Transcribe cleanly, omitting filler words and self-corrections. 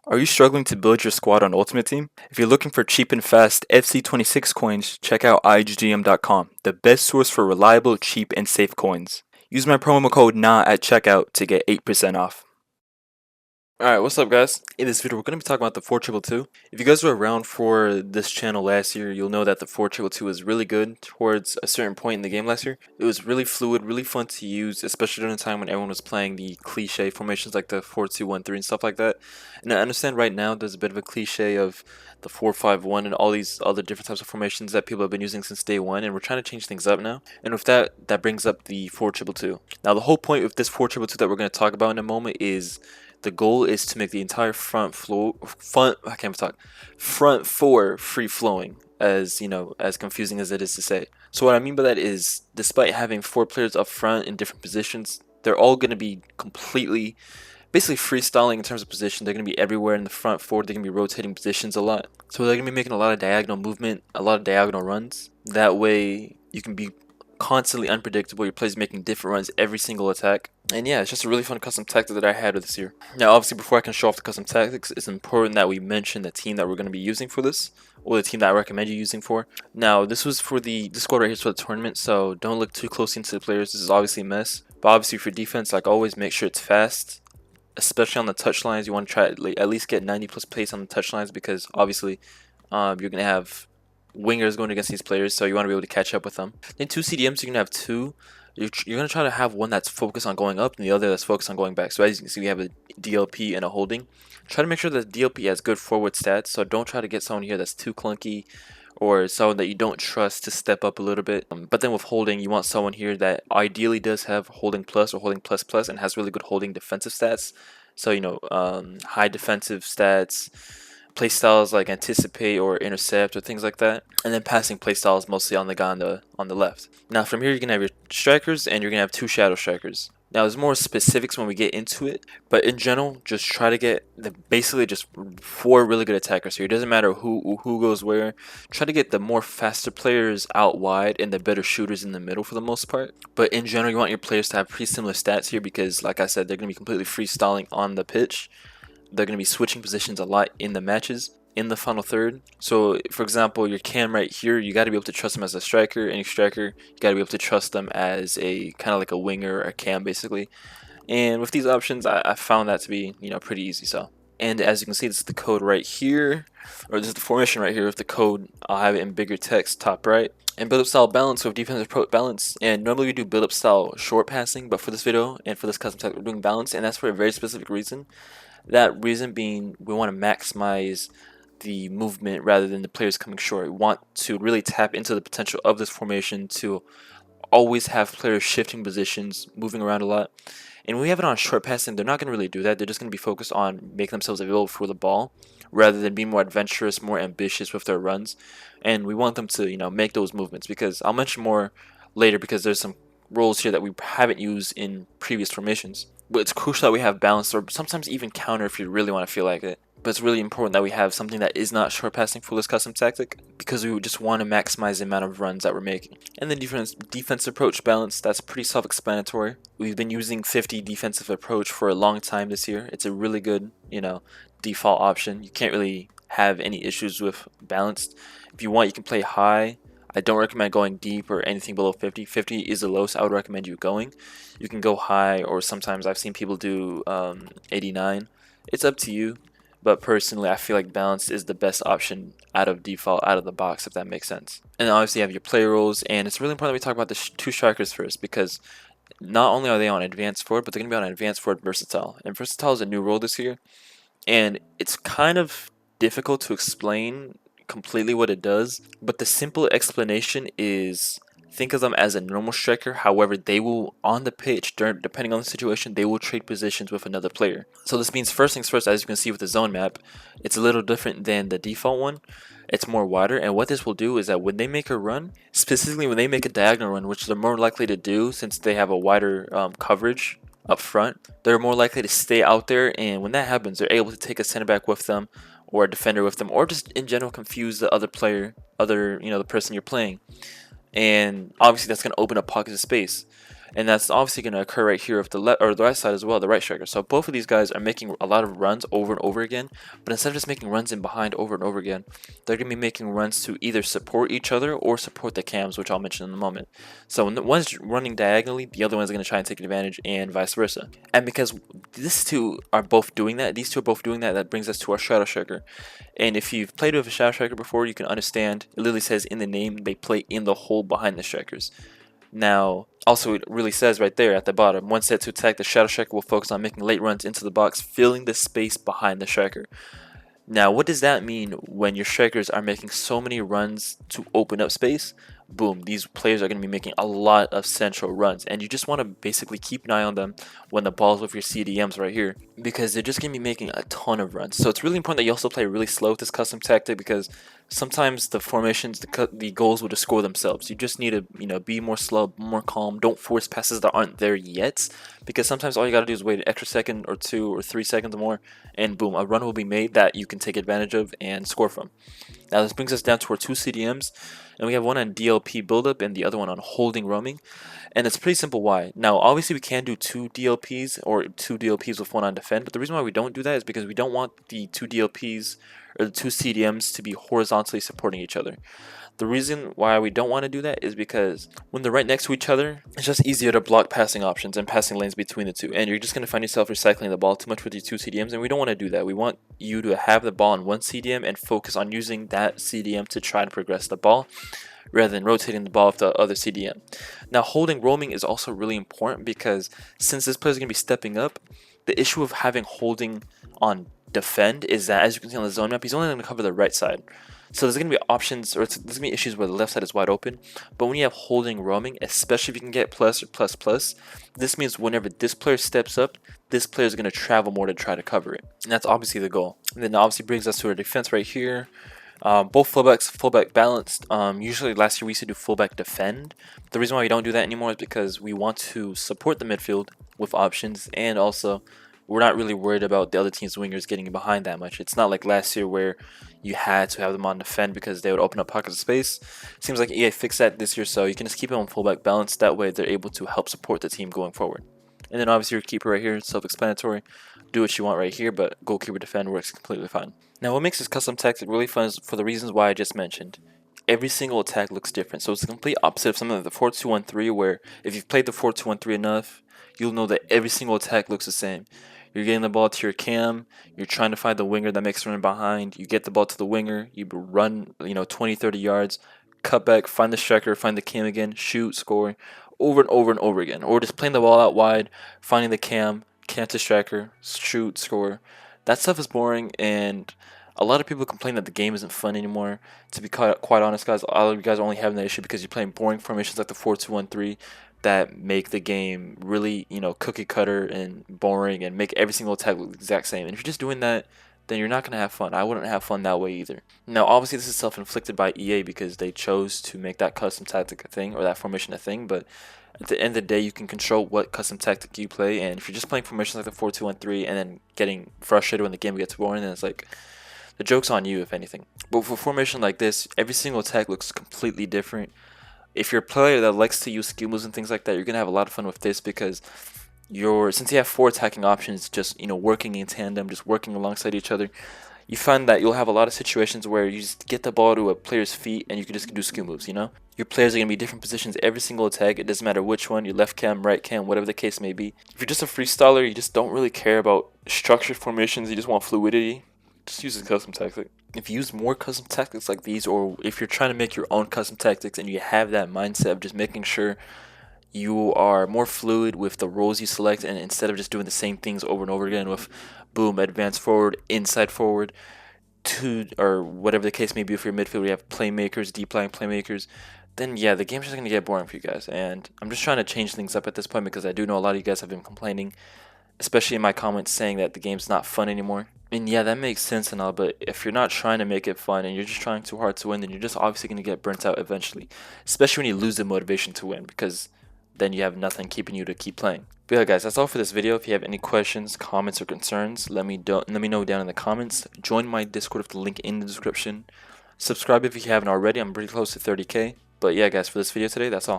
Are you struggling to build your squad on Ultimate Team? If you're looking for cheap and fast FC26 coins, check out igm.com, the best source for reliable, cheap, and safe coins. Use my promo code NA at checkout to get 8% off. Alright, what's up guys? In this video we're going to be talking about the 4222. If you guys were around for this channel last year, you'll know that the 4222 was really good towards a certain point in the game last year. It was really fluid, really fun to use, especially during the time when everyone was playing the cliche formations like the 4-2-1-3 and stuff like that. And I understand right now there's a bit of a cliche of the 4-5-1 and all these other different types of formations that people have been using since day one, and we're trying to change things up now. And with that, that brings up the 4222. Now the whole point of this 4222 that we're going to talk about in a moment is the goal is to make the entire front four free flowing, as you know, as confusing as it is to say. So what I mean by that is, despite having 4 players up front in different positions, they're all going to be completely, basically freestyling in terms of position. They're going to be everywhere in the front 4. They're going to be rotating positions a lot. So they're going to be making a lot of diagonal movement, a lot of diagonal runs. That way you can be constantly unpredictable. Your players making different runs every single attack. And yeah, it's just a really fun custom tactic that I had this year. Now obviously before I can show off the custom tactics, it's important that we mention the team that we're going to be using for this, or the team that I recommend you using for. Now this was for this squad right here is for the tournament, so don't look too closely into the players. This is obviously a mess. But obviously for defense, like always, make sure it's fast, especially on the touch lines. You want to try at least get 90 plus pace on the touch lines, because obviously you're going to have wingers going against these players, so you want to be able to catch up with them. Then 2 CDMs, you're going to have 2. You're going to try to have one that's focused on going up and the other that's focused on going back. So as you can see, we have a DLP and a holding. Try to make sure that DLP has good forward stats, so don't try to get someone here that's too clunky or someone that you don't trust to step up a little bit. But then with holding, you want someone here that ideally does have holding plus or holding plus plus and has really good holding defensive stats. So, you know, high defensive stats, play styles like anticipate or intercept or things like that, and then passing play styles mostly on the guy on the left. Now from here you're gonna have your strikers, and you're gonna have 2 shadow strikers. Now there's more specifics when we get into it, but in general just try to get basically just 4 really good attackers here. It doesn't matter who goes where. Try to get the more faster players out wide and the better shooters in the middle for the most part. But in general you want your players to have pretty similar stats here, because like I said, they're gonna be completely freestyling on the pitch. They're going to be switching positions a lot in the matches in the final third. So for example, your cam right here, you got to be able to trust them as a striker. Any striker, you got to be able to trust them as a kind of like a winger or a cam basically. And with these options, I found that to be, you know, pretty easy. So, and as you can see, this is the code right here, or this is the formation right here with the code. I'll have it in bigger text top right. And build up style balance with defensive approach balance. And normally we do build up style short passing, but for this video and for this custom tech, we're doing balance, and that's for a very specific reason. That reason being, we want to maximize the movement rather than the players coming short. We want to really tap into the potential of this formation to always have players shifting positions, moving around a lot. And when we have it on short passing, they're not going to really do that. They're just going to be focused on making themselves available for the ball, rather than being more adventurous, more ambitious with their runs. And we want them to, you know, make those movements, because I'll mention more later, because there's some roles here that we haven't used in previous formations. But it's crucial that we have balance, or sometimes even counter if you really want to feel like it. But it's really important that we have something that is not short passing for this custom tactic, because we just want to maximize the amount of runs that we're making. And the defensive approach balance, that's pretty self-explanatory. We've been using 50 defensive approach for a long time this year. It's a really good, you know, default option. You can't really have any issues with balanced. If you want, you can play high. I don't recommend going deep or anything below 50. 50 is the lowest I would recommend you going. You can go high, or sometimes I've seen people do 89. It's up to you, but personally I feel like balanced is the best option out of default, out of the box, if that makes sense. And obviously you have your play roles, and it's really important that we talk about the 2 strikers first, because not only are they on advanced forward, but they're going to be on advanced forward versatile. And versatile is a new role this year, and it's kind of difficult to explain completely what it does, but the simple explanation is, think of them as a normal striker. However, they will, on the pitch, depending on the situation, they will trade positions with another player. So this means, first things first, as you can see with the zone map, it's a little different than the default one. It's more wider, and what this will do is that when they make a run, specifically when they make a diagonal run, which they're more likely to do since they have a wider coverage up front, they're more likely to stay out there, and when that happens, they're able to take a center back with them, or a defender with them, or just in general confuse the other player, the person you're playing. And obviously that's going to open up pockets of space. and that's obviously going to occur right here with the left or the right side as well, the right striker. So both of these guys are making a lot of runs over and over again, but instead of just making runs in behind over and over again, they're going to be making runs to either support each other or support the cams, which I'll mention in a moment. So when one's running diagonally, the other one's going to try and take advantage, and vice versa. And because these two are both doing that, that brings us to our shadow striker. And if you've played with a shadow striker before, you can understand it literally says in the name they play in the hole behind the strikers. Now, also it really says right there at the bottom, when set to attack, the shadow striker will focus on making late runs into the box, filling the space behind the striker. Now, what does that mean when your strikers are making so many runs to open up space? Boom, these players are going to be making a lot of central runs, and you just want to basically keep an eye on them when the ball's with your CDMs right here, because they're just going to be making a ton of runs. So it's really important that you also play really slow with this custom tactic, because sometimes the formations, the goals will just score themselves. You just need to, be more slow, more calm. Don't force passes that aren't there yet, because sometimes all you got to do is wait an extra second or 2 or 3 seconds more, and boom, a run will be made that you can take advantage of and score from. Now this brings us down to our 2 CDMs, and we have one on DLP buildup and the other one on holding roaming. And it's pretty simple why. Now obviously we can do 2 DLPs or 2 DLPs with one on defend, but the reason why we don't do that is because we don't want the 2 DLPs or the 2 CDMs to be horizontally supporting each other. The reason why we don't want to do that is because when they're right next to each other, it's just easier to block passing options and passing lanes between the two. And you're just going to find yourself recycling the ball too much with your 2 CDMs, and we don't want to do that. We want you to have the ball on one CDM and focus on using that CDM to try to progress the ball, rather than rotating the ball with the other CDM. Now, holding roaming is also really important because since this player is going to be stepping up, the issue of having holding on defend is that, as you can see on the zone map, he's only going to cover the right side. So there's going to be options, or there's going to be issues where the left side is wide open. But when you have holding roaming, especially if you can get plus or plus plus, this means whenever this player steps up, this player is going to travel more to try to cover it. And that's obviously the goal. And then obviously brings us to our defense right here. Both fullbacks, fullback balanced. Usually last year we used to do fullback defend. The reason why we don't do that anymore is because we want to support the midfield with options, and also we're not really worried about the other team's wingers getting behind that much. It's not like last year where you had to have them on defend because they would open up pockets of space. Seems like EA fixed that this year, so you can just keep them on fullback balance. That way they're able to help support the team going forward. And then obviously your keeper right here, self-explanatory. Do what you want right here, but goalkeeper defend works completely fine. Now what makes this custom tactic really fun is for the reasons why I just mentioned. Every single attack looks different, so it's the complete opposite of something like the 4-2-1-3, where if you've played the 4-2-1-3 enough, you'll know that every single attack looks the same. You're getting the ball to your cam, you're trying to find the winger that makes a run behind, you get the ball to the winger, you run 20-30 yards, cut back, find the striker, find the cam again, shoot, score, over and over and over again. Or just playing the ball out wide, finding the cam to striker, shoot, score. That stuff is boring, and a lot of people complain that the game isn't fun anymore. To be quite honest, guys, all of you guys are only having that issue because you're playing boring formations like the 4-2-1-3 that make the game really, cookie cutter and boring and make every single attack look the exact same. And if you're just doing that, then you're not going to have fun. I wouldn't have fun that way either. Now, obviously, this is self-inflicted by EA because they chose to make that custom tactic a thing, or that formation a thing, but at the end of the day, you can control what custom tactic you play, and if you're just playing formations like the 4-2-1-3 and then getting frustrated when the game gets boring, then it's like, the joke's on you, if anything. But for a formation like this, every single attack looks completely different. If you're a player that likes to use skill moves and things like that, you're going to have a lot of fun with this because since you have 4 attacking options, just working in tandem, just working alongside each other, you find that you'll have a lot of situations where you just get the ball to a player's feet and you can just do skill moves, Your players are going to be different positions every single attack. It doesn't matter which one, your left cam, right cam, whatever the case may be. If you're just a freestyler, you just don't really care about structured formations, you just want fluidity, just use a custom tactic. If you use more custom tactics like these, or if you're trying to make your own custom tactics and you have that mindset of just making sure you are more fluid with the roles you select, and instead of just doing the same things over and over again with boom, advance forward, inside forward, or whatever the case may be, for your midfield you have playmakers, deep lying playmakers, then yeah, the game's just going to get boring for you guys. And I'm just trying to change things up at this point because I do know a lot of you guys have been complaining, especially in my comments, saying that the game's not fun anymore. And yeah, that makes sense and all, but if you're not trying to make it fun and you're just trying too hard to win, then you're just obviously going to get burnt out eventually, especially when you lose the motivation to win, because then you have nothing keeping you to keep playing. But yeah, guys, that's all for this video. If you have any questions, comments, or concerns, let me know down in the comments. Join my Discord with the link in the description. Subscribe if you haven't already. I'm pretty close to 30K. But yeah, guys, for this video today, that's all.